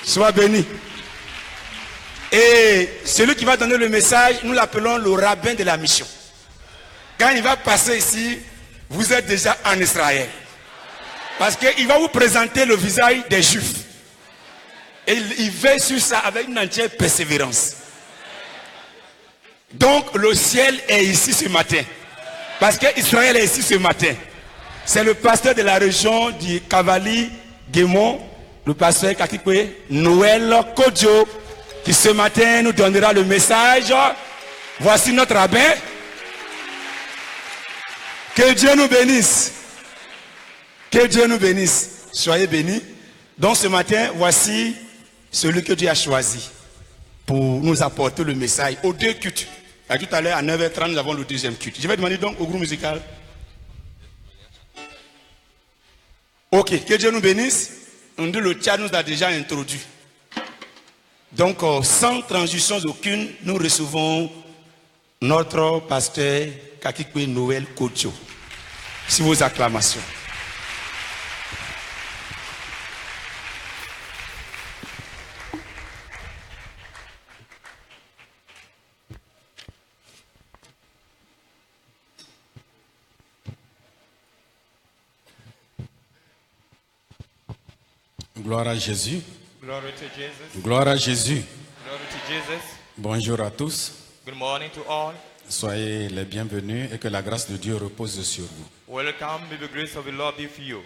Sois béni. Et celui qui va donner le message, nous l'appelons le rabbin de la mission. Quand il va passer ici, vous êtes déjà en Israël. Parce qu'il va vous présenter le visage des Juifs. Et il veille sur ça avec une entière persévérance. Donc le ciel est ici ce matin. Parce qu'Israël est ici ce matin. C'est le pasteur de la région du Cavali, Guémon, le pasteur Kakikwe, Noël Kodjo, qui ce matin nous donnera le message. Voici notre rabbin. Que Dieu nous bénisse. Que Dieu nous bénisse. Soyez bénis. Donc ce matin, voici celui que Dieu a choisi pour nous apporter le message aux deux cultes. Et tout à l'heure, à 9h30, nous avons le deuxième culte. Je vais demander donc au groupe musical. Ok, que Dieu nous bénisse. On dit le Tchad nous a déjà introduit. Donc, sans transition aucune, nous recevons notre pasteur Kakikwe Noël Kodjo. Si vos acclamations. Gloire à Jésus. Glory to Jesus. Gloire à Jésus. Glory to Jesus. Bonjour à tous. Good morning to all. Soyez les bienvenus et que la grâce de Dieu repose sur vous. Welcome, may the grace of the Lord be with you.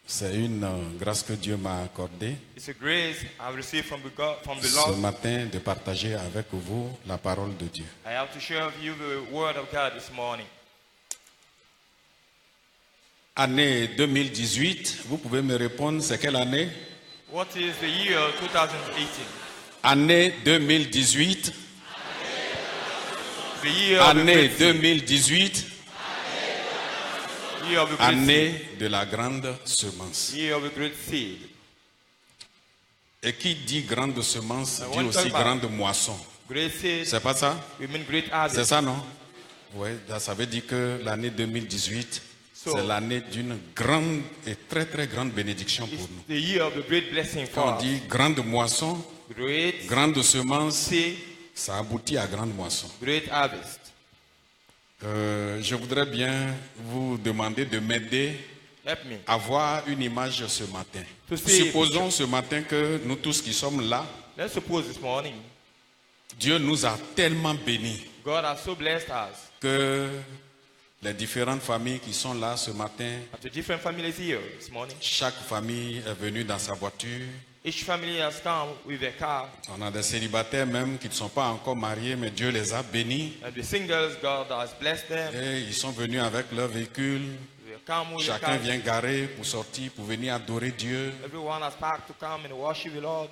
C'est une grâce que Dieu m'a accordée It's a grace I've received from the ce Lord. matin de partager avec vous la parole de Dieu. I have to share with you the word of God this morning. Année 2018, vous pouvez me répondre, c'est quelle année? What is the year 2018? Année 2018. The year of the Année great seed. 2018. Year of the great Année de la grande semence. seed. Year of the great seed. Et qui dit grande semence dit want to aussi talk about- grande moisson. Great seed. C'est pas ça? We mean great C'est harvest. ça, non? Oui, ça veut dire que l'année 2018, So- c'est l'année d'une grande et très très grande bénédiction pour It's nous. the year of the great blessing Quand for on us. dit grande moisson, Great grande semence, seed, ça aboutit à grande moisson. great harvest. Je voudrais bien vous demander de m'aider Help me. à voir une image ce matin. To see a Supposons ce matin que nous tous qui sommes là, Let's suppose this morning, Dieu nous a tellement bénis God has so blessed us. que les différentes familles qui sont là ce matin, And to different families here this morning. chaque famille est venue dans sa voiture. Each family has come with a car. On a des célibataires même qui ne sont pas encore mariés, mais Dieu les a bénis. And the singles, God has blessed them. Et ils sont venus avec leur véhicule. They come with a Chacun car. vient garer pour sortir, pour venir adorer Dieu. Everyone has parked to come and worship the Lord.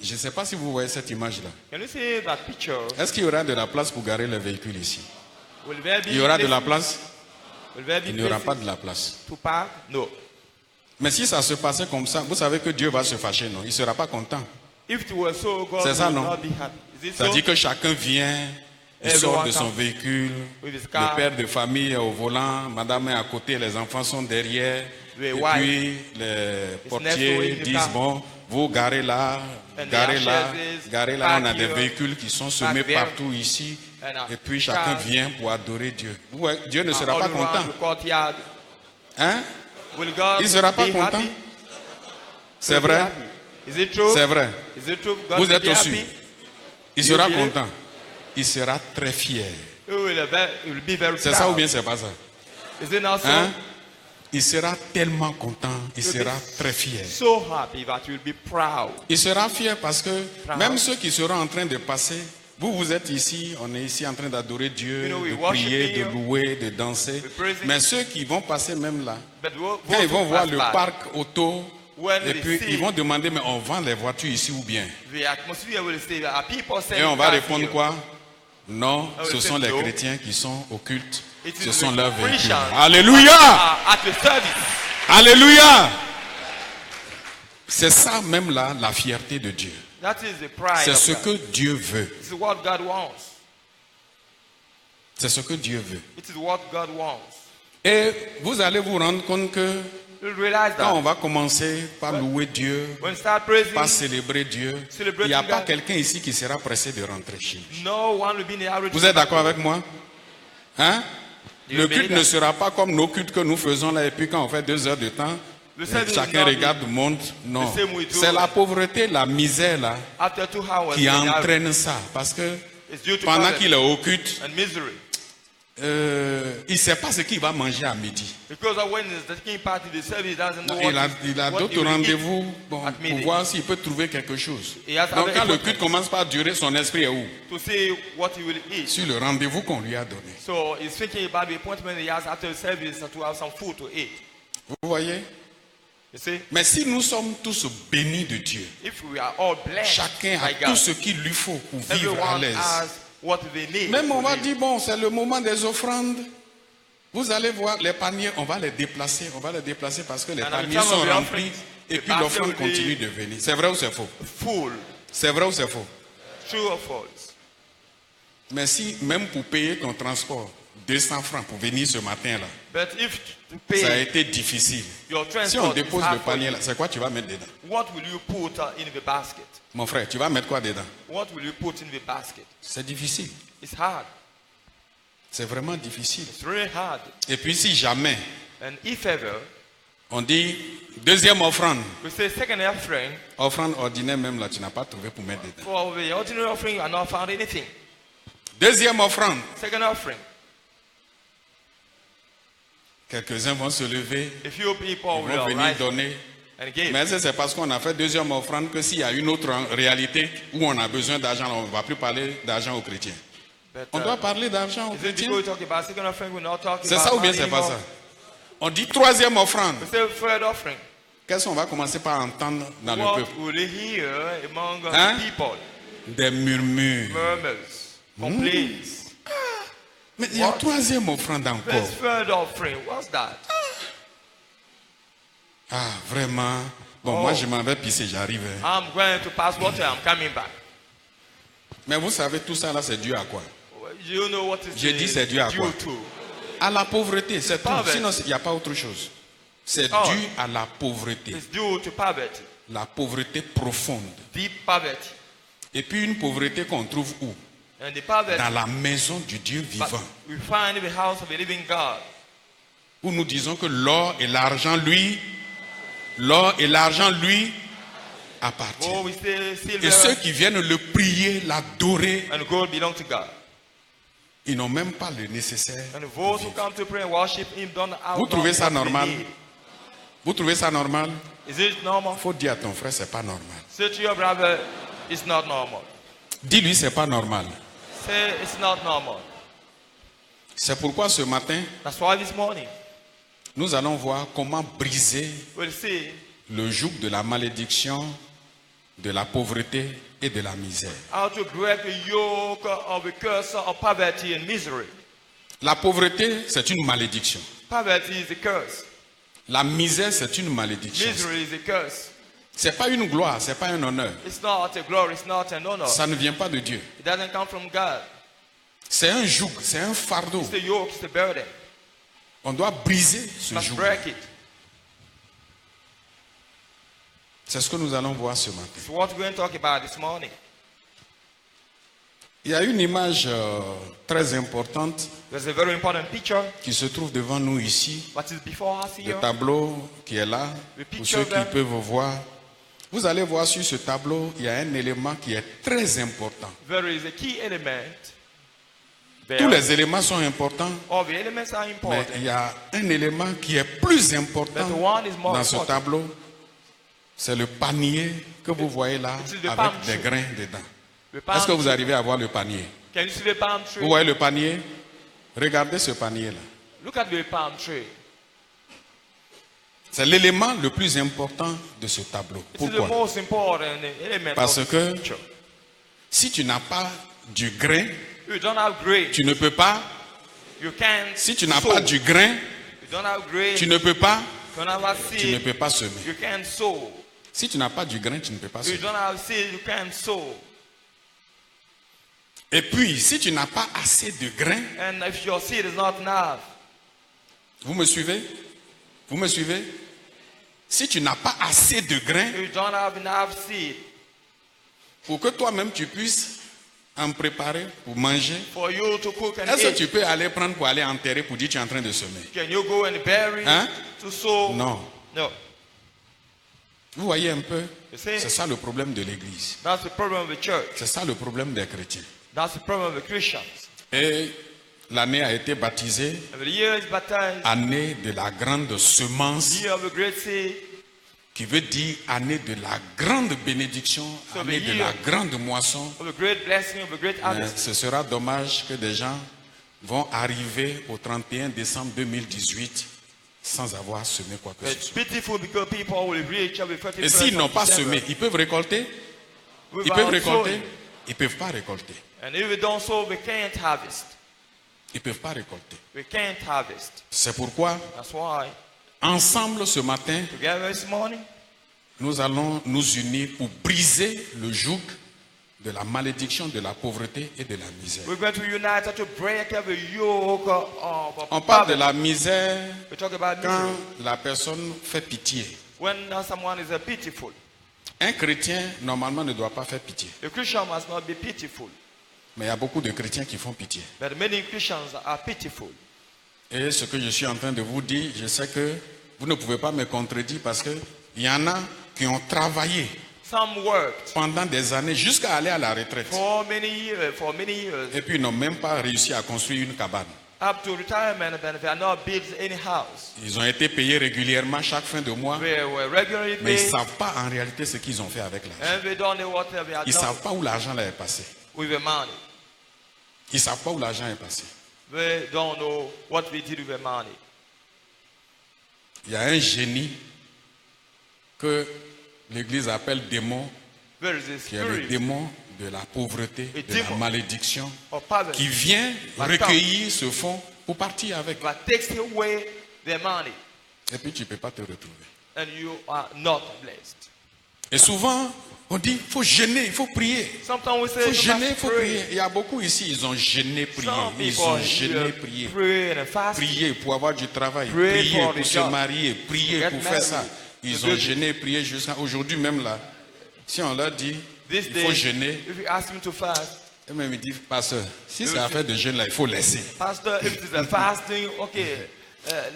Je ne sais pas si vous voyez cette image-là. Can you see that picture? Est-ce qu'il y aura de la place pour garer le véhicule ici? Will there be Il y aura de la places- place? Will there be Il n'y aura pas places de la place. to park? No. Mais si ça se passait comme ça, vous savez que Dieu va se fâcher, non? Il ne sera pas content. If it were so, God C'est ça, would non? not be happy. Is it so? C'est-à-dire que chacun vient, il Everyone sort de son comes véhicule, with his le car. père de famille est au volant, madame est à côté, les enfants sont derrière, The et wife puis les next to portiers in the disent, car. bon, vous garez là, And garez the là, ushers garez là, on a park des here, véhicules qui sont semés park there. partout ici, And et puis chacun cars vient pour adorer Dieu. Vous voyez, Dieu ne sera all pas around content. the courtyard. Hein? Will God Il ne sera pas be content. happy? C'est Will be vrai? happy? Is it true? C'est vrai. Is it true? God Vous will êtes be aussi. happy? Il sera You believe? content. Il sera très fier. He will be very C'est ça ou proud. bien c'est pas ça? Is it not so? Hein? Il sera tellement content, il You'll sera be très fier. So happy that you will be proud. Il sera fier parce que Proud. même ceux qui seront en train de passer, vous êtes ici, on est ici en train d'adorer Dieu, You know, we de worship prier, de here. louer, de danser. We praise Him. Mais ceux qui vont passer même là, But quand ils vont voir le park, parc auto, When et they puis see- ils vont demander, mais on vend les voitures ici ou bien? the atmosphere will say, are people saying Et on va that répondre here? quoi? Non, I will ce say sont les no. chrétiens qui sont au culte. It is Ce the sont leurs véhicules. Christians Alléluia! At the service. Alléluia! C'est ça même là, la fierté de Dieu. That is the pride C'est of ce God. que Dieu veut. It's what God wants. C'est ce que Dieu veut. It is what God wants. Et vous allez vous rendre compte que You'll realize Quand on that. va commencer par louer Dieu, When you start praising, par célébrer Dieu, il n'y a pas quelqu'un ici qui sera pressé de rentrer chez lui. no one will be in the average. Vous êtes d'accord avec moi? Hein? You Le believe culte that? ne sera pas comme nos cultes que nous faisons là, et puis quand on fait 2 heures de temps, Le service chacun is not regarde le monde. Non. the same we do. C'est la pauvreté, la misère là, After 2 hours, qui in the average, entraîne ça. Parce que it's due to pendant poverty qu'il est au culte, and misery. il ne sait pas ce qu'il va manger à midi. Because of when it's the king party, the service doesn't know Il a what he d'autres will eat. rendez-vous bon, at pour midi. voir s'il peut trouver quelque chose. He has Donc other quand le appointments. culte commence par durer, son esprit est où? To see what he will eat. Sur le rendez-vous qu'on lui a donné. So he's thinking about the appointment he has after the service to have some food to eat. Vous voyez? You see, Mais si nous sommes tous bénis de Dieu, if we are all blessed chacun a by tout God, ce qu'il lui faut pour vivre à everyone l'aise. has what they need. Même on to va live. dire, bon, c'est le moment des offrandes. Vous allez voir les paniers, on va les déplacer parce que les And at the paniers time sont of the remplis offering, et the puis l'offrande basket will be continue de venir. C'est vrai ou c'est faux? Full, C'est vrai ou c'est faux? true or false. Mais si, même pour payer ton transport, 200 francs pour venir ce matin-là, But if to ça a pay été difficile. your Si on transport is dépose le hard for panier you, là, c'est quoi tu vas mettre dedans? what will you put in the basket? Mon frère, tu vas mettre quoi dedans? What will you put in the basket? C'est difficile. It's hard. C'est vraiment difficile. It's really hard. Et puis si jamais And if ever, on dit deuxième offrande, we say second offering, offrande ordinaire même là, tu n'as pas trouvé pour mettre dedans. for the ordinary offering, you are not found anything. Deuxième offrande, Second offering, quelques-uns vont se lever, a few people ils will vont venir rise donner. and give. Mais c'est parce qu'on a fait deuxième offrande que s'il y a une autre réalité où on a besoin d'argent, on ne va plus parler d'argent aux chrétiens. But, On doit parler d'argent aux is it chrétiens. people who talk about second offering, we're not talking C'est about ça ou bien money c'est pas anymore? ça? On dit troisième offrande. We say third offering. Qu'est-ce qu'on va commencer par entendre dans le What peuple? will they hear among Hein? the people? Des murmures. Murmurs, complaints. Mais il y a What? troisième offrande encore. This third offering, what's that? Ah, vraiment. Bon, Oh. moi je m'en vais pisser, j'arrive. Hein. I'm going to pass water, I'm coming back. Mais vous savez, tout ça là, c'est dû à quoi? You know what is J'ai dit c'est dû à quoi? to? À la pauvreté, c'est tout. Poverty. Sinon, il n'y a pas autre chose. C'est Oh. dû à la pauvreté. It's due to poverty, La pauvreté profonde. deep poverty. Et puis une pauvreté qu'on trouve où? And the poverty Dans la maison du Dieu but vivant. we find in the house of a living God. Où nous disons que l'or et l'argent lui appartiennent. Oh, we say Et silver ceux qui viennent le prier, l'adorer, and gold belong to God. ils n'ont même pas le nécessaire. And those who come to pray and worship Him don't have Vous trouvez ça what they normal? need. Vous trouvez ça normal? Is it normal? Il faut dire à ton frère, c'est pas normal. Say to your brother, it's not normal. Dis-lui, c'est pas normal. Say it's not normal. C'est pourquoi ce matin, That's why this morning nous allons voir comment briser we'll see le joug de la malédiction, de la pauvreté et de la misère. how to break the yoke of the curse of poverty and misery. La pauvreté, c'est une malédiction. Poverty is a curse. La misère, c'est une malédiction. Misery is a curse. C'est pas une gloire, c'est pas un honneur. It's not a glory, it's not an honor. Ça ne vient pas de Dieu. It doesn't come from God. C'est un joug, c'est un fardeau. It's the yoke, it's the burden. On doit briser ce Must joug. break it. C'est ce que nous allons voir ce matin. It's what we're going to talk about this morning. Il y a une image très importante There's a very important picture qui se trouve devant nous ici. what is before us Le here. tableau qui est là, Le pour picture ceux qui there. peuvent voir. Vous allez voir sur ce tableau, il y a un élément qui est très important. There is a key element. There. Tous les éléments sont importants, All the elements are mais important. il y a un élément qui est plus But important the one is more dans ce important. tableau. C'est le panier que vous voyez là, It is the avec palm des tree. grains dedans. The palm Est-ce que vous tree. arrivez à voir le panier? Can you see the palm tree? Vous voyez le panier? Regardez ce panier-là. Look at the palm tree. C'est l'élément le plus important de ce tableau. It is the Pourquoi? most important element Parce of que this picture. si tu n'as pas du grain, You don't have grain. tu ne peux pas. You can't Si tu n'as sow. pas du grain, You don't have grain. tu ne peux pas. You don't have a Tu ne seed. peux pas semer. You can't sow. Si tu n'as pas du grain, tu ne peux pas You semer. don't have seed. You can't sow. Et puis, si tu n'as pas assez de grain, And if your seed is not enough, vous me suivez? Vous me suivez? Si tu n'as pas assez de grains If you don't have enough seed pour que toi-même tu puisses en préparer pour manger, for you to cook and est-ce que eat, tu peux aller prendre pour aller enterrer pour dire que tu es en train de semer? can you go and bury Hein? to sow? Non. No. Vous voyez un peu? You see, C'est ça le problème de l'église. that's the problem of the church. C'est ça le problème des chrétiens. That's the problem of the Christians. Et l'année a été baptisée And the year is baptized, année de la grande semence, year of the great seed. qui veut dire année de la grande bénédiction, So année the de year la grande moisson. of the great blessing, of the great Mais harvest. ce sera dommage que des gens vont arriver au 31 décembre 2018 sans avoir semé quoi que ce It's soit. pitiful because people will reach up with 31st Et s'ils n'ont pas of December semé, ils peuvent récolter? Ils without peuvent récolter? sowing. Ils ne peuvent pas récolter. And if we don't sow, we can't harvest. Ils ne peuvent pas récolter. We can't harvest. C'est pourquoi, That's why, ensemble ce matin, together this morning, nous allons nous unir pour briser le joug de la malédiction, de la pauvreté et de la misère. we're going to unite to break every yoke of On parle de poverty. la misère We talk about quand misery. la personne fait pitié. When someone is pitiful, Un chrétien, normalement, ne doit pas faire pitié. a Christian must not be pitiful. Mais il y a beaucoup de chrétiens qui font pitié. But many Christians are pitiful. Et ce que je suis en train de vous dire, je sais que vous ne pouvez pas me contredire parce qu'il y en a qui ont travaillé Some worked pendant des années jusqu'à aller à la retraite. for many years, Et puis ils n'ont même pas réussi à construire une cabane. up to retirement, but they are not built any house. Ils ont été payés régulièrement chaque fin de mois, They were regularly mais ils ne paid, savent pas en réalité ce qu'ils ont fait avec l'argent. and they don't know what they have Ils ne done savent pas où l'argent là est passé. with the money. Ils ne savent pas où l'argent est passé. They don't know what we did with the money. Il y a un génie que l'Église appelle démon, There is a qui est le spirit démon de la pauvreté, A de la demon malédiction, of poverty qui vient recueillir ce fonds pour partir avec. that takes away their money, Et puis tu ne peux pas te retrouver. and you are not blessed. Et souvent, on dit, il faut jeûner, il faut prier. Sometimes we Il say faut you jeûner, il must faut pray. prier. Il y a beaucoup ici, ils ont jeûné, prié. Some Ils people ont jeûné, prié. pray and fast. Prier pour avoir du travail, Pray prier for pour the se job. marier, prier Get pour faire married. ça. Ils To ont do jeûné, prié jusqu'à aujourd'hui même là. Si on leur dit, This il faut day, jeûner, if you ask me to fast, eux-mêmes ils disent, pasteur, si c'est affaire de jeûne là, il faut laisser. Pastor, if it is a fasting, okay,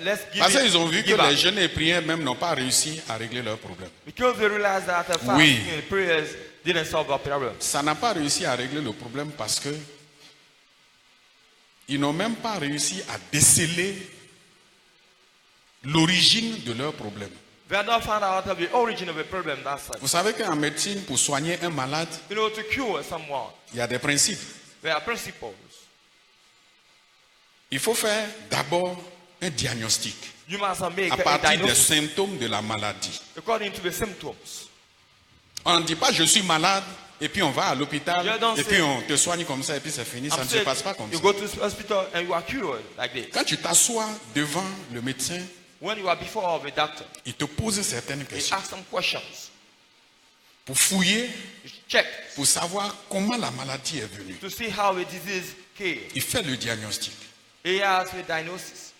let's give Parce it. qu'ils ont vu que give up. les jeûnes et prières même n'ont pas réussi à régler leurs problèmes. Because they realized that the fasting Oui. and prayers didn't solve our problem. Ça n'a pas réussi à régler le problème parce que ils n'ont même pas réussi à déceler l'origine de leurs problèmes. They have not found out of the origin of the problem. That's it. Vous savez qu'en médecine, pour soigner un malade, You know, to cure someone, il y a des principes. there are principles. Il faut faire d'abord un diagnostic You must make à a partir des diagnosis symptômes de la maladie. according to the symptoms. On ne dit pas je suis malade et puis on va à l'hôpital Yeah, don't et puis say- on te soigne comme ça et puis c'est fini. Ça I'm ne se saying passe pas comme you ça. go to the hospital and you are cured like this. Quand tu t'assois devant le médecin, When you are before the doctor, il te pose certaines he questions asks some questions. pour fouiller, You check pour savoir comment la maladie est venue. to see how a disease came. Il fait le diagnostic. He asks the diagnosis.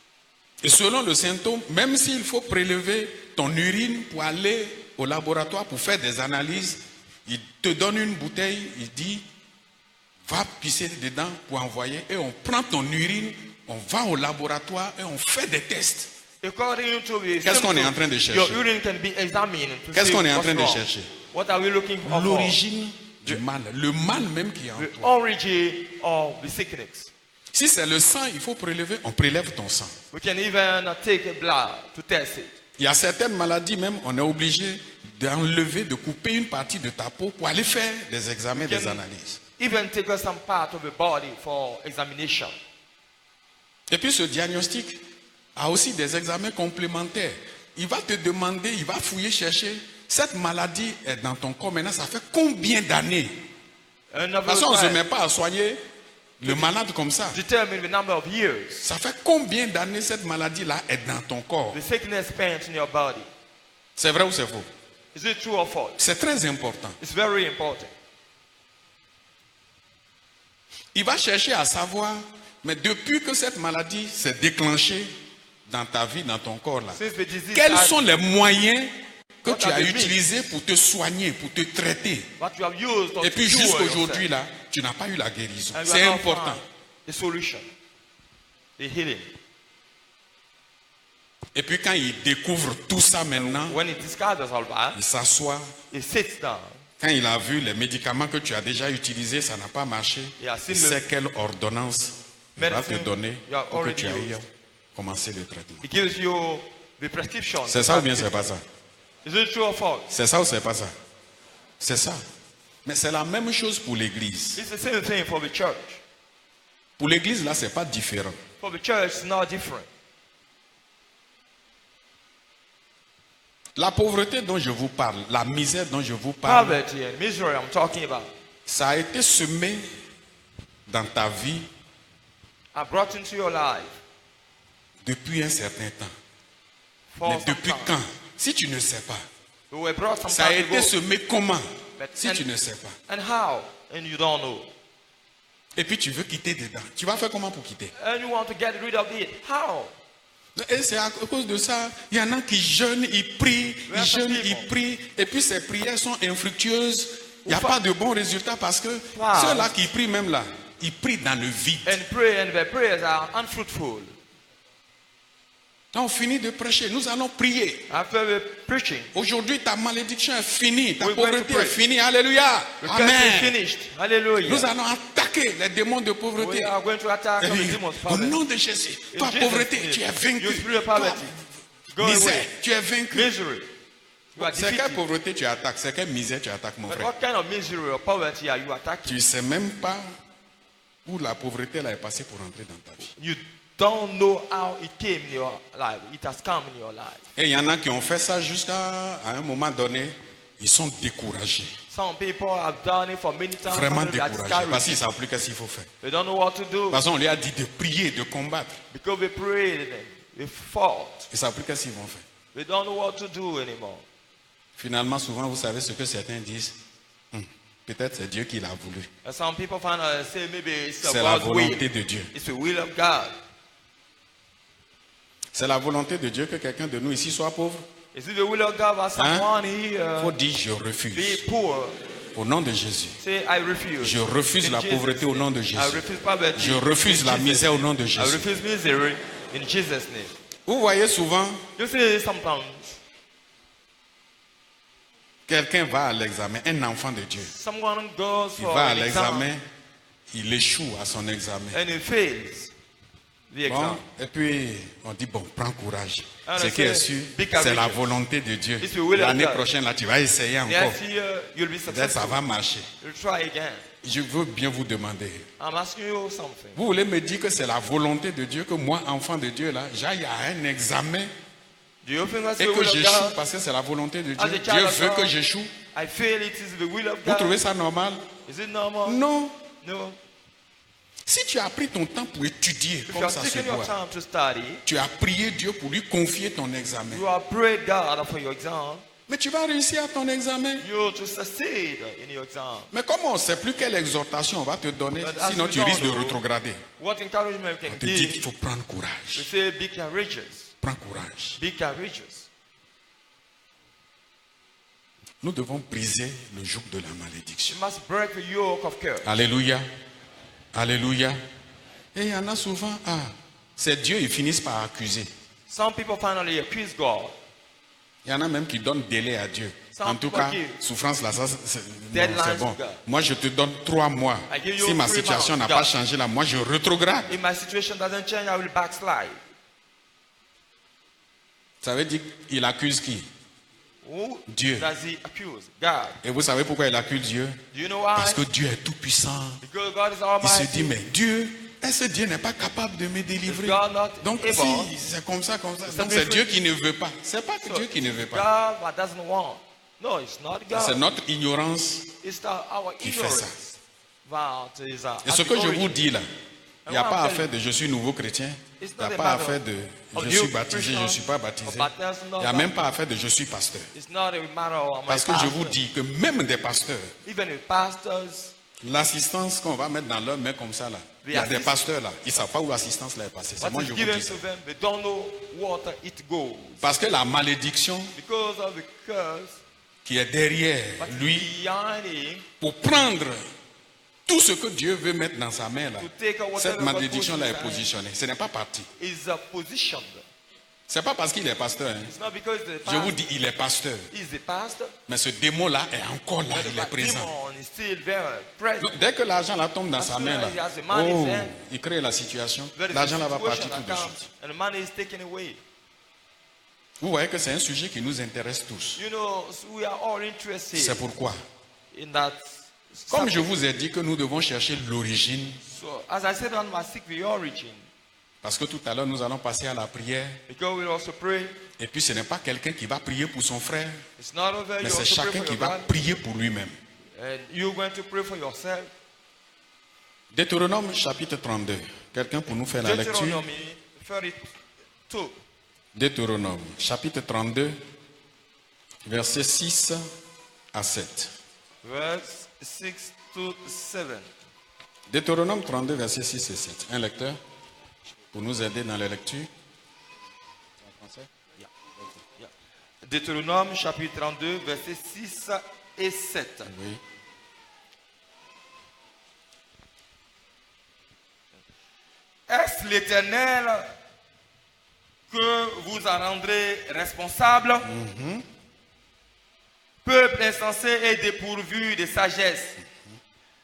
Et selon le symptôme, même s'il faut prélever ton urine pour aller au laboratoire pour faire des analyses, il te donne une bouteille, il dit, va pisser dedans pour envoyer. Et on prend ton urine, on va au laboratoire et on fait des tests. According to the Qu'est-ce qu'on est en train de symptoms, chercher? your urine can be examined to Qu'est-ce see qu'on est en what's train de wrong. chercher? What are we looking for? L'origine du mal, le mal même qui est en The toi. origin of the sickness. Si c'est le sang, il faut prélever, on prélève ton sang. We can even take a blood to test it. Il y a certaines maladies même, on est obligé d'enlever, de couper une partie de ta peau pour aller faire des examens, des analyses. Even take some part of the body for examination. Et puis ce diagnostic a aussi des examens complémentaires. Il va te demander, il va fouiller, chercher, cette maladie est dans ton corps maintenant, ça fait combien d'années? De toute façon, on ne se met pas à soigner le malade comme ça. Determine the number of years Ça fait combien d'années cette maladie-là est dans ton corps? the sickness spent in your body. C'est vrai ou c'est faux? Is it true or false? C'est très important. It's very important. Il va chercher à savoir, mais depuis que cette maladie s'est déclenchée dans ta vie, dans ton corps là, Since the disease quels had- sont les moyens que What tu are as the means? utilisé pour te soigner, pour te traiter. What you have used to Et puis cure jusqu'aujourd'hui, yourself. là, tu n'as pas eu la guérison. And you C'est have not important. found the solution, the healing. Et puis quand il découvre tout ça maintenant, When he discovers all that, il s'assoit. he sits down. Quand il a vu les médicaments que tu as déjà utilisés, ça n'a pas marché. Il a Il seen sait quelle ordonnance il va te medicine donner you have pour que already tu ailles used. commencer le traitement. He gives you the prescription. C'est ça ou bien c'est pas ça? Is it true or false? C'est ça ou c'est pas ça? C'est ça. Mais c'est la même chose pour l'église. It's the same thing for the church. Pour l'église, là, c'est pas différent. For the church, it's not different. La pauvreté dont je vous parle, la misère dont je vous parle, Poverty and misery I'm talking about ça a été semé dans ta vie are brought into your life depuis un certain temps. for Mais some depuis time. quand? Si tu ne sais pas. We were brought some Ça a time été ago. semé comment? But- Si and- tu ne sais pas. And how? And you don't know. Et puis tu veux quitter dedans. Tu vas faire comment pour quitter? And you want to get rid of it. How? Et c'est à cause de ça, il y en a qui jeûnent, ils prient, We have ils some jeûnent, ils people. prient, et puis ces prières sont infructueuses. Il n'y a Ou fa- pas de bons résultats parce que Wow. ceux-là qui prient même là, ils prient dans le vide. And pray, and their prayers are unfruitful. Quand on finit de prêcher, nous allons prier. After the preaching, Aujourd'hui, ta malédiction est finie, ta We're going to pauvreté pray. est finie. Alléluia. the curse is Amen. finished. Hallelujah. Nous allons attaquer les démons de pauvreté. We are going to attack Et all the puis, demons. au Poverty. nom de Jésus, In toi Jesus' pauvreté, name, tu es you vaincu. spirit of Toi, poverty, go misère, away. tu es vaincu. Misery. You are C'est quelle defeated. pauvreté tu attaques? C'est quelle misère tu attaques, mon But frère? what kind of misery or poverty are you attacking? Tu ne sais même pas où la pauvreté là est passée pour entrer dans ta vie. You don't know how it came in your life. It has come in your life. Et il y en a qui ont fait ça jusqu'à un moment donné, ils sont découragés. Some people have done it for many times. Vraiment and they are découragés. Parce discouraged. qu'ils ne savent plus qu'est-ce qu'il faut faire. They don't know what to do. Parce qu'on lui a dit de prier, de combattre. Because they prayed and they fought. Ils ne savent plus qu'est-ce qu'ils vont faire. They don't know what to do anymore. Finalement, souvent, vous savez ce que certains disent. Peut-être c'est Dieu qui l'a voulu. And some people find out and say maybe it's C'est la God's will. volonté de Dieu. It's the will of God. C'est la volonté de Dieu que quelqu'un de nous ici soit pauvre. Is it the will of God for Hein? someone Il here faut dire je be refuse. poor? Au nom de Jésus. Say I refuse. Je refuse In la Jesus' pauvreté au nom de name. Jésus. I refuse poverty. Je refuse In la Jesus' misère au name. nom de I Jésus. refuse misery in Jesus' name. Vous voyez souvent, You see sometimes quelqu'un va à l'examen, un enfant de Dieu. someone goes Il for va à an exam l'examen, il échoue à son examen. and he fails the Bon, exam. et puis on dit, bon, prends courage. And Ce I qui est say, sûr, be c'est la courageous. volonté de Dieu. It's the will of L'année God. prochaine, là, tu vas essayer encore. Next year you'll be Peut-être ça successful. va marcher. You'll try again. Je veux bien vous demander. I'm asking you something. Vous voulez me dire que c'est la volonté de Dieu que moi, enfant de Dieu, là, j'aille à un examen Do you think that's et the que will of j'échoue God? parce que c'est la volonté de As a Dieu. child Dieu of veut God, que j'échoue. I feel it is the will of Vous God. trouvez ça normal? Is it normal? Non. No. Si tu as pris ton temps pour étudier If you comme have ça se taken your doit, time to study, tu as prié Dieu pour lui confier ton examen. you have prayed God for your exam, Mais tu vas réussir à ton examen. you to succeed in your exam. Mais comment on ne sait plus quelle exhortation on va te donner, But as sinon we tu don't risques de know, rétrograder. What encouragement On can te dit qu'il give? faut prendre We courage. say, be courageous. Prends courage. Be courageous. Nous devons briser le joug de la malédiction. You must break the yoke of curse. Alléluia. Alléluia. Et il y en a souvent, c'est Dieu, ils finissent par accuser. Some people finally accuse God. Il y en a même qui donnent délai à Dieu. Some En tout people cas, give souffrance là, ça, c'est deadlines c'est bon. to God. Moi, je te donne 3 mois. I give you Si ma 3 situation n'a months, pas God. changé là, moi, je rétrograde. If my situation doesn't change, I will backslide. Ça veut dire qu'il accuse qui? Who Dieu. does he accuse? God. Et vous savez pourquoi il accuse Dieu? Do you know why? Parce que Dieu est tout puissant. Because God is Il se almighty. dit, mais Dieu, est-ce que Dieu n'est pas capable de me délivrer? Is God not Donc able? si c'est comme ça, donc c'est Dieu qui ne veut pas. C'est pas que Dieu qui ne veut pas. God doesn't want. No, it's not C'est God. notre ignorance. It's our qui fait ça. ignorance. That is Et ce que je vous dis là, il n'y a And what pas I'm à telling faire de je suis nouveau chrétien. Il It's n'y a not a pas à matter faire de of je you suis baptisé, je Christian, ne suis pas baptisé. or baptism, Il n'y a même pas à faire de je suis pasteur. It's not a matter of my Parce que je pastor. vous dis que même des pasteurs, Even the pastors, L'assistance qu'on va mettre dans leur main comme ça là. Il y a des pasteurs là. Ils ne savent pas où l'assistance là est passée. C'est What moi is je vous given dis ça. to them, they don't know what it goes. Parce que la malédiction Because of the curse, qui est derrière but lui behind him, pour prendre tout ce que Dieu veut mettre dans sa main là. to take whatever Cette God malédiction là puts est in his hand, positionnée. Ce n'est pas parti. is positioned. C'est pas parce qu'il est pasteur. Hein. It's not because the Je vous pastor dis, il est pasteur. is the pastor, Mais ce démon-là est encore là, but il est the présent. demon is still very present. Donc, dès que l'argent là tombe dans As sa soon main, as là, he has the money in his hand, il crée la situation. there is a L'argent là va situation partir tout that de comes, suite. and the money is taken away. Vous voyez que c'est un sujet qui nous intéresse tous. You know, so we are all interested C'est pourquoi, in that. comme je subject. vous ai dit que nous devons chercher l'origine, So, as I said, on must seek the origin, parce que tout à l'heure nous allons passer à la prière, because we'll also pray. et puis ce n'est pas quelqu'un qui va prier pour son frère, It's not over. mais You c'est also pray chacun for qui your va brother, prier pour lui-même. and you're going to pray for yourself. Deutéronome chapitre 32. Quelqu'un pour nous faire la lecture? Deuteronomy 32, Deutéronome chapitre 32, versets 6 à 7. verse 6 to 7. Deutéronome 32, versets 6 et 7. Un lecteur pour nous aider dans la lecture. Deutéronome chapitre 32, versets 6 et 7. Oui. Est-ce l'Éternel que vous en rendrez responsable? Peuple insensé et dépourvu de sagesse.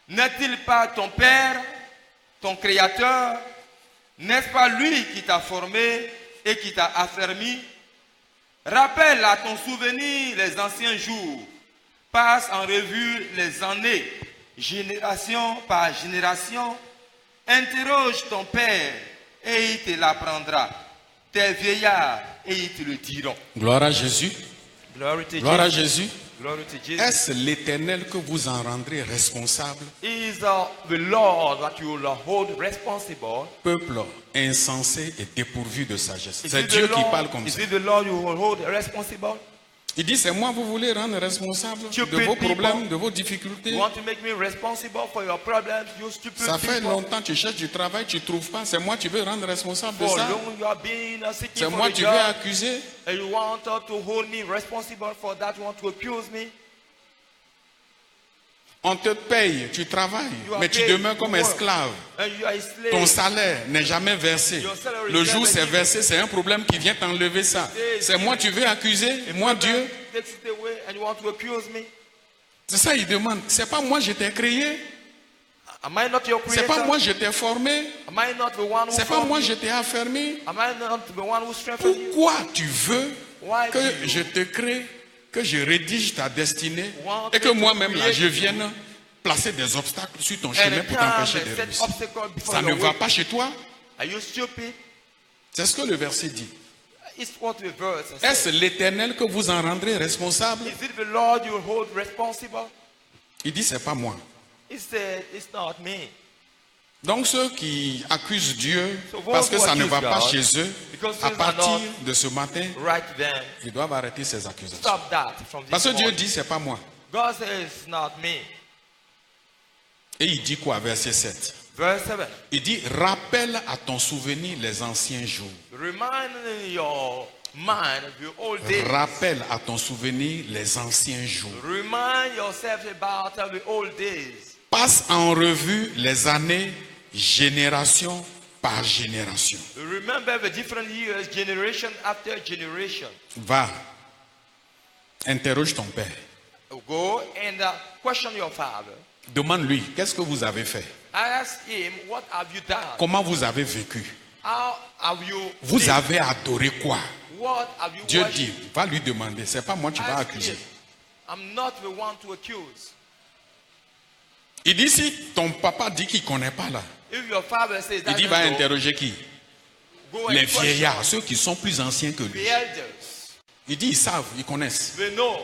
N'est-il pas ton Père, ton Créateur? N'est-ce pas lui qui t'a formé et qui t'a affermi? Rappelle à ton souvenir les anciens jours. Passe en revue les années, génération par génération. Interroge ton Père et il te l'apprendra. Tes vieillards et ils te le diront. Gloire à Jésus. Glory to Gloire à Jesus. Jésus. Glory to Jesus. Est-ce l'Éternel que vous en rendrez responsable? Is the Lord that you will hold responsible? Peuple insensé et dépourvu de sagesse. Is C'est it Dieu the qui Lord- parle comme is ça. it the Lord you will hold responsible? Il dit, c'est moi vous voulez rendre responsable de Stupid vos people. problèmes, de vos difficultés. You want to make me responsible for your problems, you stupid Ça fait people? longtemps que tu cherches du travail, tu ne trouves pas. C'est moi tu veux rendre responsable de For ça. long you have been seeking C'est for moi a tu veux job, accuser. and you want to hold me responsible for that. You want to accuse me. On te paye, tu travailles, You are mais tu paid demeures to comme work, esclave. and you are a slave. Ton salaire n'est jamais versé. Your salary Le is jour never c'est given. versé, c'est un problème qui vient t'enlever ça. C'est moi tu veux accuser, moi Dieu. Takes it away, and you want to accuse me. C'est ça il demande. C'est pas moi je t'ai créé, Am I not your c'est creator? pas moi je t'ai formé, Am I not the one who c'est pas formed moi you? je t'ai affermi. Am I not the one who strengthened you? Pourquoi tu veux Why do que you je te crée, que je rédige ta destinée want et que me to moi-même là create je you? vienne placer des obstacles sur ton And chemin it pour comes t'empêcher and de set réussir? obstacle before Ça ne your va way. pas chez toi. Are you stupid? C'est ce que le verset dit. It's what the verse says. Est-ce l'Éternel que vous en rendrez responsable? Is it the Lord you hold responsible? Il dit c'est pas moi. He said, it's not me. Donc ceux qui accusent Dieu So parce que those who ça ne va accuse pas God, chez eux, because à things are partir not de ce matin, right then, ils doivent arrêter ces accusations. stop that from this Parce que Dieu morning. dit c'est pas moi. God says, it's not me. Et il dit quoi, verset 7? Verse 7. Il dit rappelle à ton souvenir les anciens jours. Remind your mind of your old days. Rappelle à ton souvenir les anciens jours. Remind yourself about the old days. Passe en revue les années, génération par génération. Remember the different years, generation after generation. Va, interroge ton père. Go and question your father. Demande-lui, qu'est-ce que vous avez fait? Ask him, what have you done? Comment vous avez vécu? How have you Vous lived? avez adoré quoi? What have you Dieu worshipped? dit, va lui demander, c'est pas moi tu vas Ask accuser. him. I'm not the one to accuse. Il dit si ton papa dit qu'il ne connaît pas là, If your father says il that, dit va interroger qui? go and Les question vieillards, ceux qui sont plus anciens que the lui. elders. Il dit ils savent, ils connaissent. They know.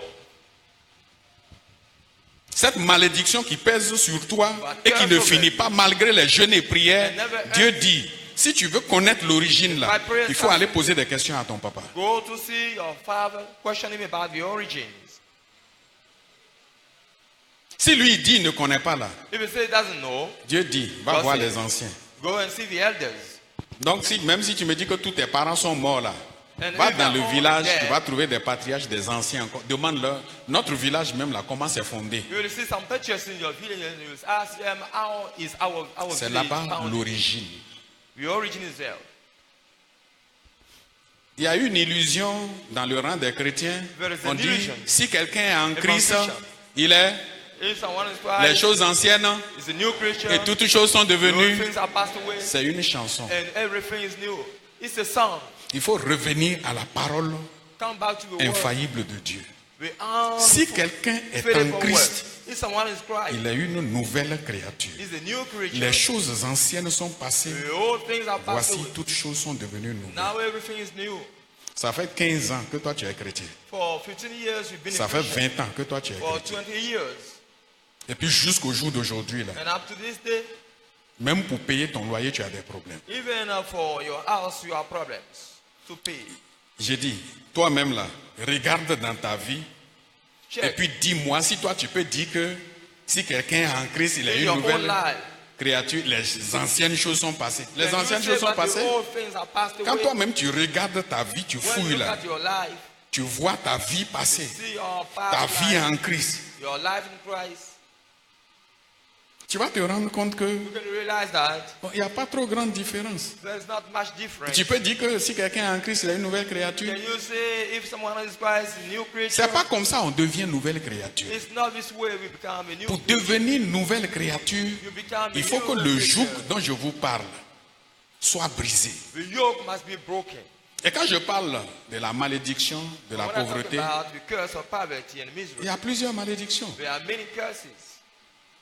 Cette malédiction qui pèse sur toi et qui ne finit pas malgré les jeûnes et prières, Dieu dit, si tu veux connaître l'origine là, il faut aller poser des questions à ton papa. Go to see your father, question him about the origins. Si lui il dit il ne connaît pas là, If you say he doesn't know, Dieu dit, va God voir says, les anciens. go and see the elders. Donc même si tu me dis que tous tes parents sont morts là, And va if dans they're le all village, dead, tu vas trouver des patriarches, des anciens encore. Demande-leur, notre village même là, comment c'est fondé? You will see some pictures in your village and you will ask them how is our C'est village là-bas founded. l'origine. The origin is there. Il y a une illusion dans le rang des chrétiens. There is an On dit, illusion. si quelqu'un est en Christ, Christian. il est, If someone is les Christ, choses anciennes is a new creature, et toutes choses sont all devenues. things are passed away, C'est une chanson. and everything is new. It's a song. Il faut revenir à la parole Come back to the word. infaillible de Dieu. The Si quelqu'un est faithful en word. Christ, If someone is Christ, il est une nouvelle créature. is a new creature. Les choses anciennes sont passées. The old things are passed Voici, away. toutes choses sont devenues nouvelles. Now everything is new. Ça fait 15 ans que toi tu es chrétien. For 15 years you've been Ça a fait Christian. 20 ans que toi tu es For chrétien. 20 years. Et puis jusqu'au jour d'aujourd'hui, là, And up to this day, même pour payer ton loyer, tu as des problèmes. even for your house, you have problems to pay. J'ai dit, toi-même là, regarde dans ta vie et Check puis dis-moi si toi tu peux dire que si quelqu'un est en Christ, il est in une your own nouvelle life. créature, les anciennes choses sont passées. Les Can you anciennes say choses sont that the passées. old things are passed Quand away? toi-même tu regardes ta vie, tu When you fouilles look là, at your life, tu vois ta vie passer, see your ta past vie life, en Christ. your life in Christ, Tu vas te rendre compte que you can realize that bon, il n'y a pas trop grande différence. there's not much difference. Tu peux dire que si quelqu'un est en Christ, il est une nouvelle créature. Can you say if someone is Christ, a new creature? C'est pas comme ça on devient nouvelle créature. It's not this way we become a new Pour creature. devenir nouvelle créature, You become a il faut new que le creature. joug dont je vous parle soit brisé. The yoke must be broken. Et quand je parle de la malédiction, de la When I talk pauvreté, about the curse of poverty and il misery, y a plusieurs malédictions. there are many curses.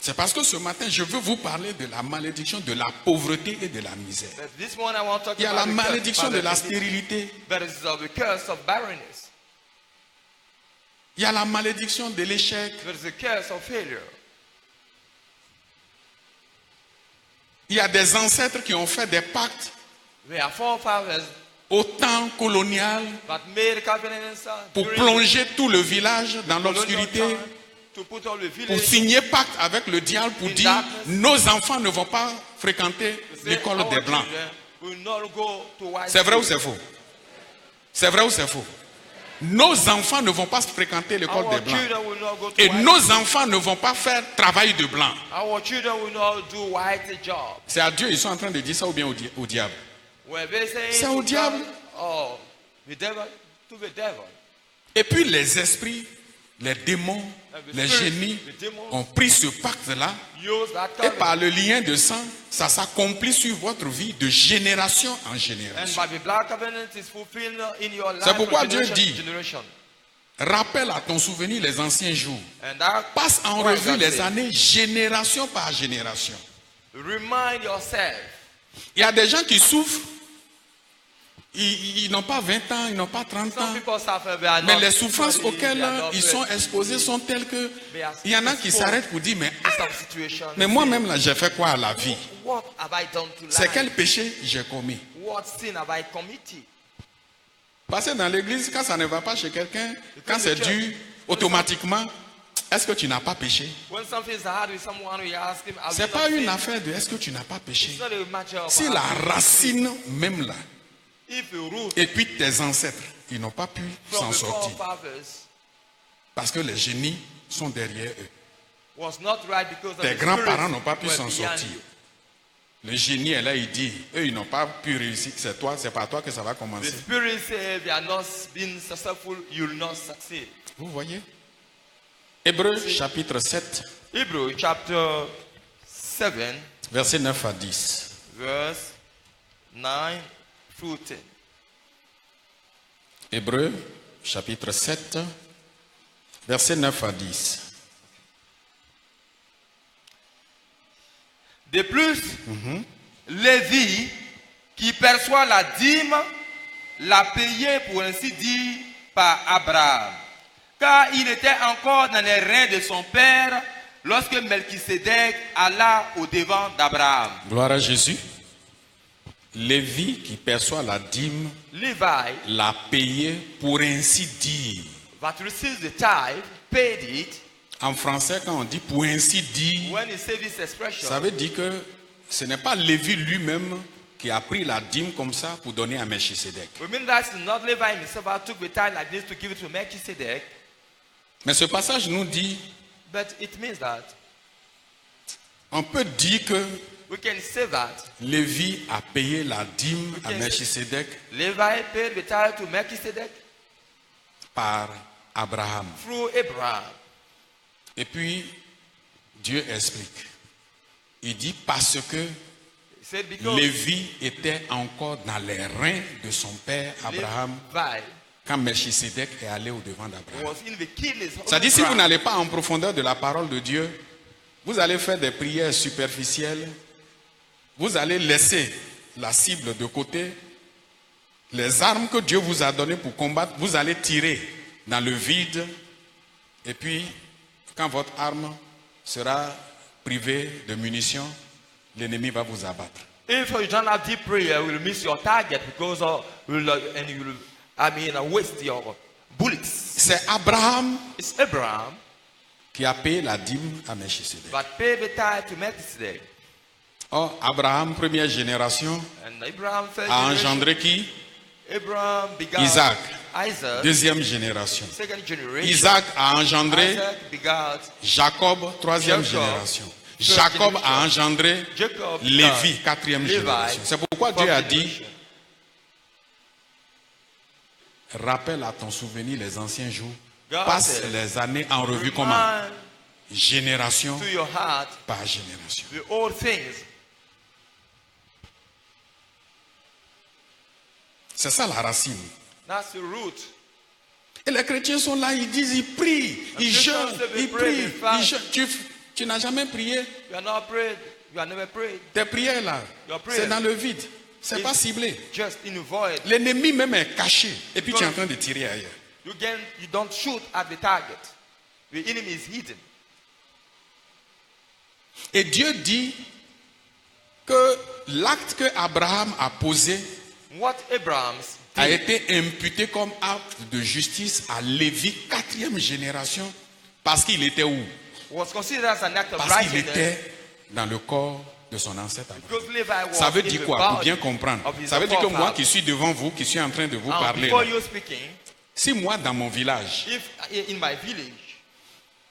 C'est parce que ce matin, je veux vous parler de la malédiction de la pauvreté et de la misère. But this morning I want to talk Il y a about la the curse of malédiction de la poverty. stérilité. There is the curse of barrenness. Il y a la malédiction de l'échec. There is the curse of failure. Il y a des ancêtres qui ont fait des pactes There are forefathers au temps colonial that made covenants pour during plonger tout le village dans colonial l'obscurité, time to put all the pour village signer pacte avec le diable, pour In dire darkness. nos enfants ne vont pas fréquenter to say l'école our des Blancs. children will not go to white C'est vrai ou schools. c'est faux? C'est vrai ou c'est faux? Nos enfants ne vont pas fréquenter l'école Our des Blancs. children will not go to Et white nos enfants ne vont pas faire travail de blanc. Our children will not do white job. C'est à Dieu, ils sont en train de dire ça ou bien au diable? Were they saying C'est to au diable. God, oh, the devil, to the devil. Et puis les esprits, les démons, les génies ont pris ce pacte-là Use that et covenant. par le lien de sang, ça s'accomplit sur votre vie de génération en And génération. by the blood covenant is fulfilled in your life C'est pourquoi from Dieu generation dit, to generation. Rappelle à ton souvenir les anciens jours. And that Passe en what revue God les said. années génération par génération. Remind yourself. Il y a des gens qui souffrent. Ils n'ont pas 20 ans, ils n'ont pas 30 Some ans. people suffer, they are Mais not les souffrances physically, auxquelles they are not ils sont exposés sont telles que il y en a qui exposed s'arrêtent pour dire, mais, in some situations. mais moi-même là, j'ai fait quoi à la vie? What have I done to C'est life? quel péché j'ai commis? What sin have I committed? Parce que dans l'église, quand ça ne va pas chez quelqu'un, quand c'est dû automatiquement, est-ce que tu n'as pas péché? When something is hard with someone, we ask him, have C'est you pas not une sinned? affaire de est-ce que tu n'as pas péché? It's not a matter of Si la racine même là, if the root et puis tes ancêtres, ils n'ont pas pu from s'en the sortir. forefathers Parce que les génies sont derrière eux. was not right because of Tes the grands-parents spirits n'ont pas pu were s'en beyond sortir. you. Le génie est là, il dit, eux, ils n'ont pas pu réussir. C'est toi, c'est par toi que ça va The commencer. spirit say if you are not being successful, you will not succeed. Vous voyez? Hébreux chapitre 7, Hebrew chapter 7, versets 9 à 10. verse 9 through 10. Hébreux chapitre 7, versets 9 à 10. De plus, Lévi, qui perçoit la dîme, l'a payé pour ainsi dire par Abraham. Car il était encore dans les reins de son père lorsque Melchisédek alla au-devant d'Abraham. Gloire à Jésus. Lévi qui perçoit la dîme Levi, l'a payé pour ainsi dire. that receives the tithe, paid it En français, quand on dit pour ainsi dire, When you say this expression, ça veut dire que ce n'est pas Lévi lui-même qui a pris la dîme comme ça pour donner à Melchisedec. we mean that it's not Levi himself who took the tithe like this to give it to Melchizedek, Mais ce passage nous dit, but it means that on peut dire que we can say that Lévi a payé la dîme à Ok. Melchisedec Levi paid the tithe to Melchizedek par Abraham. through Abraham. Et puis, Dieu explique. Il dit parce que He said because Lévi était encore dans les reins de son père Abraham Levi quand Melchisedec est allé au-devant d'Abraham. was in the kidneys of Ça dit, si vous Abraham. n'allez pas en profondeur de la parole de Dieu, vous allez faire des prières superficielles, vous allez laisser la cible de côté, les armes que Dieu vous a données pour combattre, vous allez tirer dans le vide, et puis, quand votre arme sera privée de munitions, l'ennemi va vous abattre. If you don't have deep prayer, you will miss your target because and you will, waste your bullets. C'est Abraham It's Abraham qui a payé la dîme à Melchisedec. that paid the tithe to Melchizedek. Or, Abraham, première génération, And Abraham first a generation, engendré qui? Abraham begat Isaac. Isaac, Deuxième génération. second generation. Isaac a engendré Isaac begat Jacob, troisième Jacob. génération. Third Jacob generation. a engendré Jacob Lévi, begat quatrième Levi, génération. C'est pourquoi fourth Dieu a dit, generation. rappelle à ton souvenir les anciens jours, God passe said, les années en revue comment? Remind Génération to your heart par génération. the old things. C'est ça la racine. That's the root. Et les chrétiens sont là, ils disent, ils prient, ils Christians jeûnent, say they ils pray, prient, they fast. ils jeûnent. Tu n'as jamais prié. You are not prayed. You are never prayed. Tes prières là, Your prayer. c'est dans le vide. C'est It's pas ciblé. Just in the void. L'ennemi même est caché. Et puis tu es en train de tirer ailleurs. You don't shoot at the target. The enemy is hidden. Et Dieu dit que l'acte que Abraham a posé What Abraham a did été imputé comme acte de justice à Lévi, quatrième génération, parce qu'il était où? was considered as an act of Parce qu'il righteousness était dans le corps de son ancêtre Abraham. because Levi was Ça veut in dire the quoi? Pour body bien comprendre. of his Ça veut dire que moi forefather. qui suis devant vous, qui suis en train de vous And parler, before là, you speaking, si moi dans mon village, if in my village,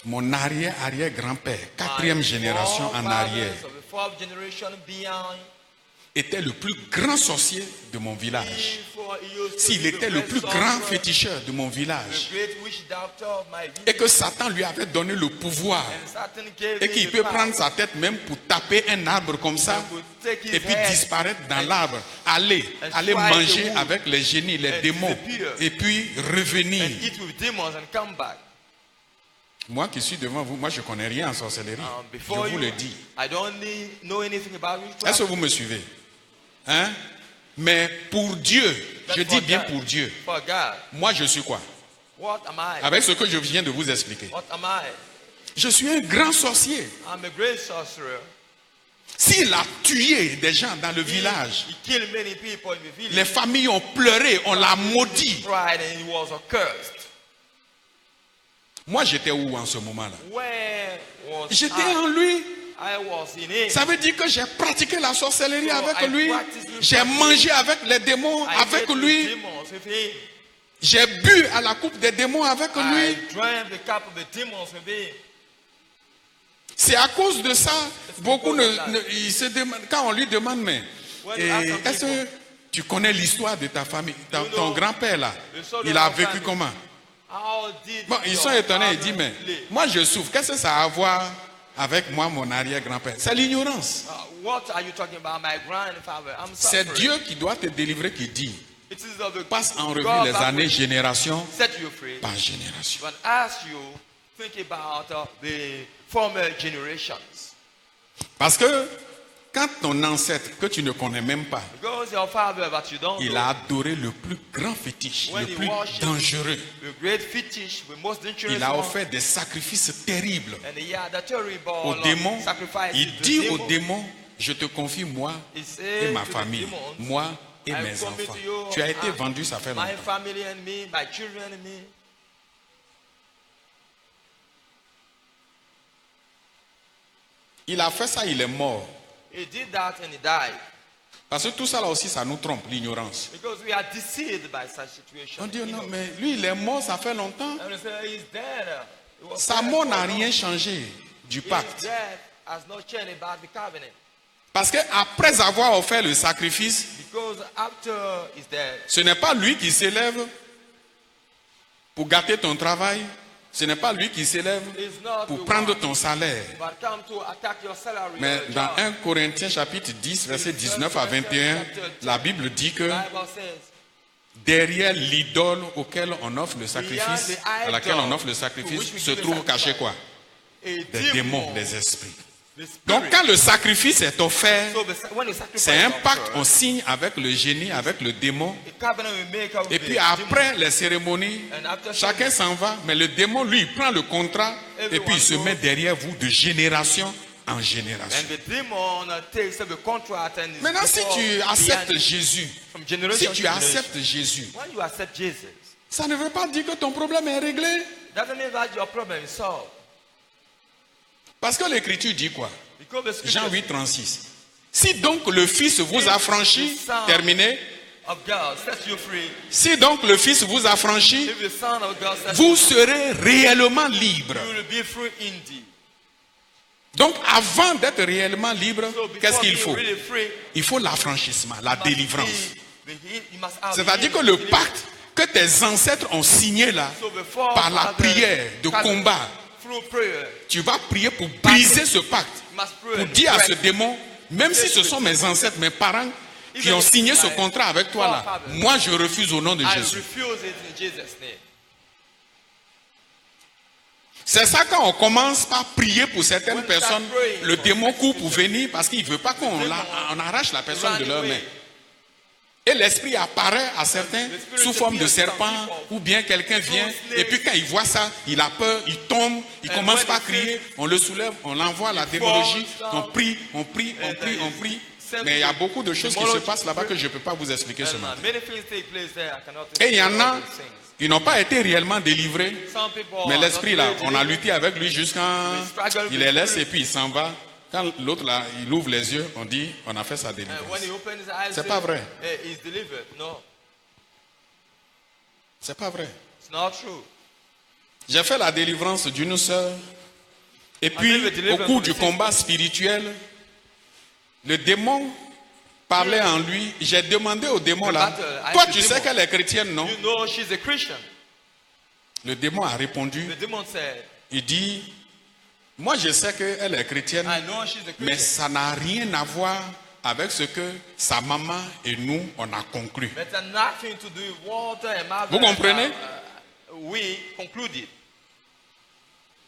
mon arrière-arrière-grand-père, quatrième my génération en forefathers arrière, of the fourth generation behind, était le plus grand sorcier de mon village, before he used to s'il be the était le great plus grand sorcerer, féticheur de mon village, the great witch doctor of my village, et que Satan lui avait donné le pouvoir, and Satan gave et him qu'il the peut power prendre sa tête même pour taper un arbre comme ça, and could take his et puis head disparaître dans and- l'arbre, aller strike manger the wood avec les génies, les and démons, disappear. et puis revenir. and eat with demons and come back. Moi qui suis devant vous, moi je connais rien en sorcellerie, Before je vous you, le dis. I don't know anything about Est-ce witchcraft. que vous me suivez? Hein? Mais pour Dieu, But je for dis bien God, pour Dieu, For God, moi je suis quoi? what am I? Avec ce que je viens de vous expliquer. What am I? Je suis un grand sorcier. I'm a great sorcerer. S'il a tué des gens dans le village, He killed many people in the village. les familles ont pleuré, on l'a maudit. Cried and he was accursed. Moi j'étais où en ce moment-là? Where was J'étais I? en lui. I was in him. Ça veut dire que j'ai pratiqué la sorcellerie So avec I lui. practiced the J'ai practice. mangé avec les démons I avec ate with lui. demons with him. J'ai bu à la coupe des démons avec I lui. drank the cup of the demons with him. C'est à cause de ça, beaucoup ils se demandent, quand on lui demande, mais est-ce que tu connais l'histoire de ta famille, ton grand-père là, il a vécu comment? How did Bon, ils your sont étonnés, ils father disent, mais live? moi je souffre, qu'est-ce que ça a à voir avec moi, mon arrière-grand-père? C'est l'ignorance. What are you talking about, my grandfather? I'm C'est suffering. Dieu qui doit te délivrer, qui dit, It is of the passe en revue God les that années will génération set you free. par génération. But as you think about the former generations, Parce que quand ton ancêtre, que tu ne connais même pas, because your father that you don't il know, a adoré le plus grand fétiche, When le he plus worshipped dangereux. the great fetish, the most dangerous Il a one, offert des sacrifices terribles and he had a terrible aux démons. sacrifice. Il to dit the aux demons. démons, je te confie moi He said et ma to the famille, demons, moi et I mes commit enfants. to you Tu as été and vendu, ça fait my longtemps. family and me, my children and me. Il a fait ça, il est mort. He did that and he died. Parce que tout ça là aussi, ça nous trompe, l'ignorance. Because we are deceived by such situations. On dit non, mais lui, il est mort, ça fait longtemps. And we say he's dead. He was Sa dead mort for n'a long. rien changé du His pacte. death has not changed about the covenant. Parce qu'après avoir offert le sacrifice, Because after he's dead, ce n'est pas lui qui s'élève pour gâter ton travail. Ce n'est pas lui qui s'élève he's not pour the prendre one ton salaire. but come to attack your salary. Mais or your dans job. 1 Corinthiens chapitre 10, verset 19 à 21, la Bible dit que The Bible says, derrière l'idole auquel on offre le sacrifice, à laquelle on offre le sacrifice, se trouve caché quoi? a Des démons, des esprits. the spirit. Donc quand le sacrifice est offert, So when the sacrifice c'est un is pacte, offered, on signe avec le génie, avec le démon. a covenant we make with Et the puis demon. après les cérémonies, And after chacun s'en va, mais le démon, lui, il prend le contrat et puis il se met derrière vous de génération en génération. And the demon takes up the contract and is Maintenant, si before tu acceptes behind Jésus, from si generation tu to generation. acceptes Jésus, When you accept Jesus, ça ne veut pas dire que ton problème est réglé. doesn't mean that your problem is solved. Parce que l'Écriture dit quoi? Because the Jean scripture 8, 36. Si donc le Fils vous a franchi, terminé. of God sets you free. Si donc le Fils vous a franchi, If the Son of God sets vous serez réellement libre. you, you will be free indeed. Donc avant d'être réellement libre, So qu'est-ce before qu'il being faut? really free, Il faut l'affranchissement, la you must délivrance. you must have C'est-à-dire que the le healing. pacte que tes ancêtres ont signé là, So before par la other prière de covenant, combat, through prayer, tu vas prier pour briser ce pacte. you must pray Pour and dire à break. ce démon, même si ce sont mes ancêtres, mes parents qui ont signé ce contrat avec toi là, moi je refuse au nom de I Jésus. refuse it in Jesus' name. C'est ça quand on commence par prier pour certaines personnes, le démon court pour venir parce qu'il ne veut pas qu'on on arrache la personne de leur main. Et l'esprit apparaît à certains sous forme de serpent ou bien quelqu'un vient et puis quand il voit ça, il a peur, il tombe, il commence par crier, on le soulève, on l'envoie à la démonologie, on prie, on prie, on prie, on prie. Mais il y a beaucoup de choses qui se passent là-bas que je ne peux pas vous expliquer ce matin. Many things take place there. I cannot Et il y en a, all these things. ils n'ont pas été réellement délivrés. Some people Mais are l'esprit not là, really on a delivered. lutté avec lui jusqu'à il les laisse et puis il s'en va. Quand l'autre là, il ouvre les yeux, on dit, on a fait sa And when délivrance. he opens his eyes, C'est pas vrai. He's delivered. No, C'est pas vrai. it's not true. J'ai fait la délivrance d'une sœur. Et puis, au cours du combat spirituel, le démon parlait en lui. J'ai demandé au démon là, toi tu sais qu'elle est chrétienne, non? You know she's a Christian. Le démon a répondu, The demon said, il dit, moi je sais qu'elle est chrétienne, I know she's a mais Christian. ça n'a rien à voir avec ce que sa maman et nous, on a conclu. But nothing to do with water and mother. Vous comprenez? We concluded.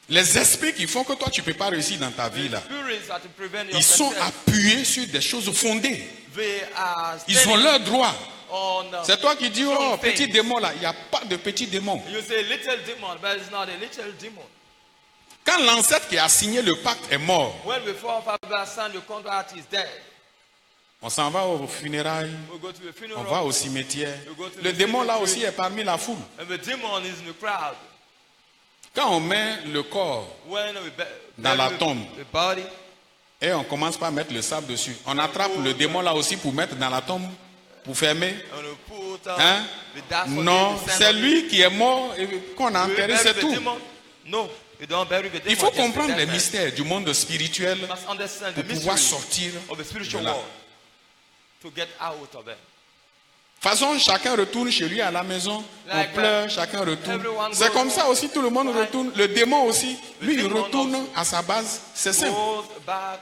Les esprits qui font que toi tu ne peux pas réussir dans ta vie The là, spirits that prevent your ils sont success, appuyés sur des choses fondées. they are Ils ont standing leur droit. on C'est toi qui dis, oh, strong petit things. démon là, il n'y a pas de petit démon. You say little demon, but it's not a little demon. Quand l'ancêtre qui a signé le pacte est mort, When before Father signed the contract is dead, on s'en va aux funérailles, we go to the on funeral, va au cimetière. Le démon là aussi est parmi la foule. and the demon is in the crowd. Quand on met le corps When we Dans la bury tombe. the body, et on commence par mettre le sable dessus, on attrape le démon là aussi pour mettre dans la tombe, pour fermer. and we put Hein? the dust on Non, it, the sand c'est on lui it. qui est mort et qu'on a We enterré, bury c'est the tout. demon. No, we don't bury the demon. Il faut just the comprendre dead les man. mystères du monde spirituel You must understand pour the pouvoir mystery sortir of the de spiritual là. world to get out of it. De toute façon, chacun retourne chez lui à la maison, on Like pleure, chacun retourne. everyone C'est goes comme ça home. aussi, tout le monde retourne. Le démon aussi, lui, il demon retourne also à sa base. C'est simple. Goes back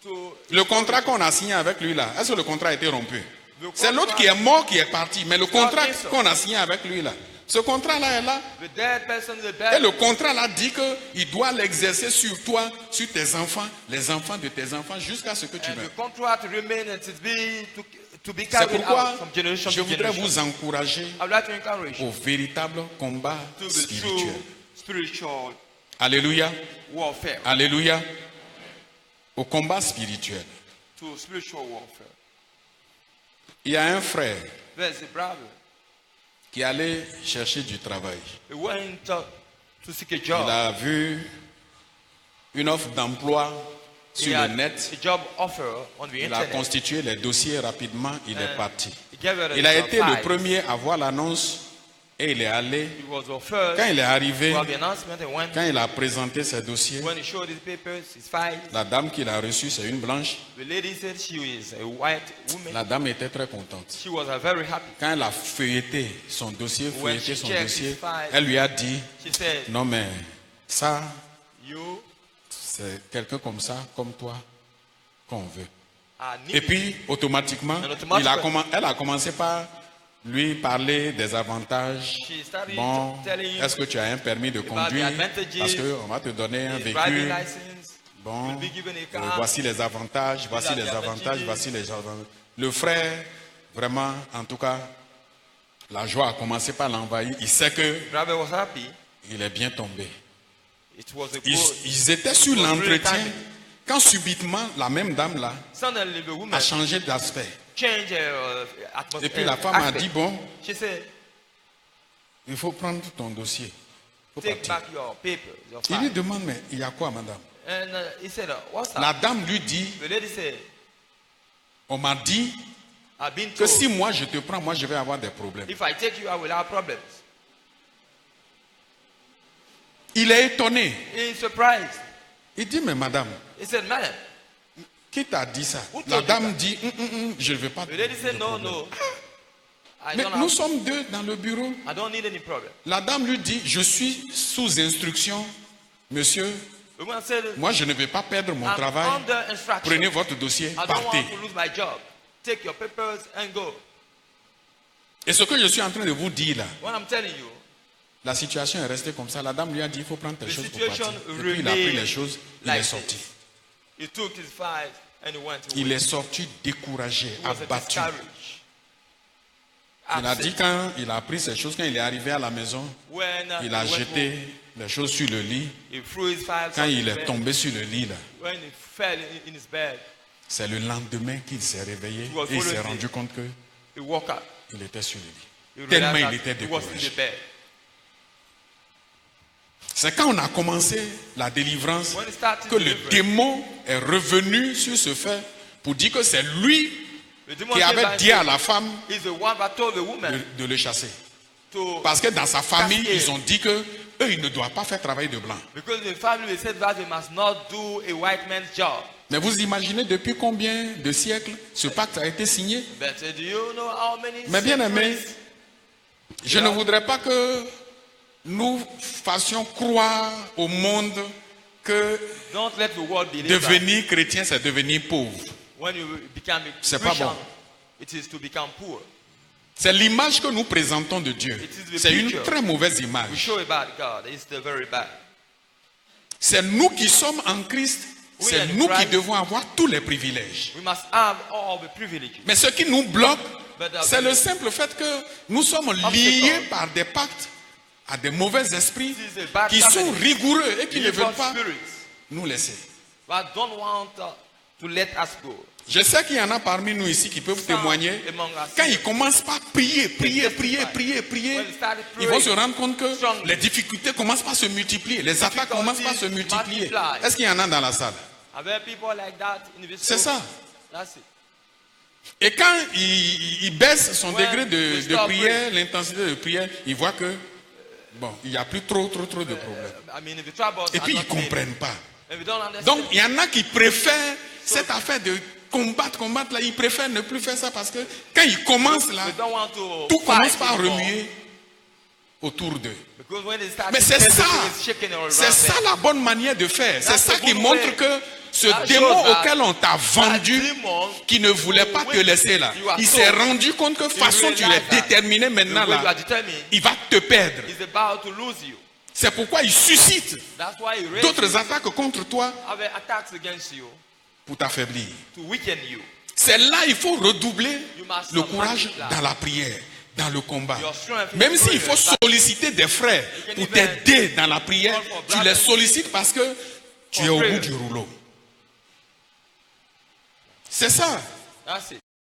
to Le contrat qu'on a signé avec lui là, est-ce que le contrat a été rompu? The C'est l'autre qui est mort qui est parti, mais le contrat qu'on a signé avec lui là, ce contrat là est là. the dead person, the Et dead. le contrat là dit qu'il doit l'exercer sur toi, sur tes enfants, les enfants de tes enfants, jusqu'à ce que tu And meurs. the contract remains and to be C'est carried pourquoi out from generation je to voudrais generation. vous encourager I would like to encourage you au véritable combat to the spirituel. true spiritual Alléluia, warfare. alléluia. Au combat spirituel. To spiritual warfare. Il y a un frère There's a brother. qui allait chercher du travail. He went to seek a Il job. a vu une offre d'emploi sur le net. a job offer on the Il a internet. constitué les dossiers rapidement, il est parti. He gave her Il a the été le files. premier à voir l'annonce et il est allé. He was the first Quand il est arrivé, to have the announcement and when, quand il a présenté ses dossiers, when he showed his papers, his files, la dame qu'il a reçue, c'est une blanche. the lady said she is a white woman. La dame était très contente. She was very happy. Quand elle a feuilleté son dossier, When she checked his files, elle lui a dit, She said, non mais ça, you c'est quelqu'un comme ça, comme toi, qu'on veut. are Et needed. puis, automatiquement, And automatically, elle a commencé par lui parler des avantages. She started Bon, telling him est-ce que tu as un permis de about the conduire? advantages, Parce qu'on va te donner un his driving véhicule. license. Bon, Will be given a car. voici les avantages, voici les avantages, voici les avantages. Le frère, vraiment, en tout cas, la joie a commencé par l'envahir. Il sait que Brother was happy. il est bien tombé. It was a Ils, good. ils étaient sur it was really l'entretien timing. quand subitement la même dame là Suddenly the woman a changé d'aspect. changed her atmosphere. Et puis la femme a dit, bon, She said, il faut prendre ton dossier. Il faut take partir. back your papers, your Il lui files. demande, mais il y a quoi, madame? And he said, what's that? La dame lui dit, The lady said, on m'a dit I've been que told, si moi je te prends, moi je vais avoir des problèmes. if I take you, I will have problems. Il est étonné. He's surprised. Il dit, mais madame, He said, madam. qui t'a dit ça? Who La told you dame dit, je ne veux pas. The lady said, de no, problème. no. I Mais don't, nous have, sommes deux dans le bureau. I don't need any problem. La dame lui dit, je suis sous instruction, monsieur. The woman said, Moi, je ne vais pas perdre mon I'm travail. under instruction. Prenez votre dossier, I don't partez. want to lose my job. Take your papers and go. Et ce que je suis en train de vous dire là, What I'm telling you, la situation est restée comme ça. La dame lui a dit, il faut prendre tes the choses pour partir. situation Et puis il a pris les remained choses, il like est sorti. this. He took his files and he went away. Il est sorti découragé, He was abattu. discouraged. Il a Upset. dit quand il a pris ces choses, quand il est arrivé à la maison, When il a he went jeté home, les choses sur le lit. he threw his files Quand on il the est bed. tombé sur le lit là, When he fell in his bed, c'est le lendemain qu'il s'est réveillé It was et il s'est followed rendu compte he woke up. qu'il était sur le He lit. Tellement realized il était that he was in the découragé. bed. C'est quand on a commencé la délivrance When he started que le delivering, démon est revenu sur ce fait pour dire que c'est lui the demon qui came avait back dit à and la femme said, he's the one that told the woman de le chasser. to, Parce que dans sa famille, Casser. ils ont dit que eux, ils ne doivent pas faire travail de blanc. because the family said that they must not do a white man's job. Mais vous imaginez depuis combien de siècles ce pacte a été signé? But do you know how many Mais bien aimé, centuries? je ne voudrais pas que nous fassions croire au monde que Don't let the world believe that devenir chrétien, c'est devenir pauvre. when you become a C'est pas Christian, bon. it is to become poor. C'est l'image que nous présentons de Dieu. It is the C'est une picture. très mauvaise We image. show about God. It's the very bad. C'est nous qui sommes en Christ, We c'est are in nous qui Christ. devons avoir tous les privilèges. We must have all the privileges. Mais ce qui nous bloque, But c'est le simple fait que nous sommes liés par des pactes à des mauvais esprits This is a bad qui sont covenant. rigoureux et qui ne Evil veulent pas spirits, nous laisser. but don't want to let us go. Je sais qu'il y en a parmi nous ici qui peuvent Some témoigner. among us Quand here, ils commencent par prier, prier, prier, testify. prier, prier, When they started ils vont praying se rendre compte que strongly, les difficultés commencent par se multiplier, les attaques commencent par se multiplier. multiply. Est-ce qu'il y en a dans la salle? Are there people like that in this C'est room? ça. That's it. Et quand il baisse son When degré de they stop prière, l'intensité de prière, il voit que, bon, il n'y a plus trop de problèmes. I mean, if the troubles Et are puis, ils not ne comprennent pas. if you don't understand, Donc, il y en a qui préfèrent cette affaire de combattre, là, ils préfèrent ne plus faire ça parce que quand ils commencent là, they don't want to tout commence fight par anymore. remuer autour d'eux. Because when they start, Mais c'est ça, everything is shaking around c'est ça them. la bonne manière de faire. C'est That's ça the qui good montre way. que ce That démon shows that auquel on t'a vendu, demon qui ne voulait pas te laisser là, you are il s'est sold. rendu compte que façon tu es realize that déterminé maintenant the way you là, are determined il va te perdre. is about to lose you. C'est pourquoi il suscite That's why he raises d'autres attaques contre toi other attacks against you pour t'affaiblir. to weaken you. C'est là il faut redoubler You must le courage multiply. dans la prière, dans le combat. Your strength in Même s'il prayer. faut solliciter des frères You can pour even t'aider dans la prière, call for tu les brothers. sollicites parce que tu es au prayer. bout du rouleau. C'est ça. That's it.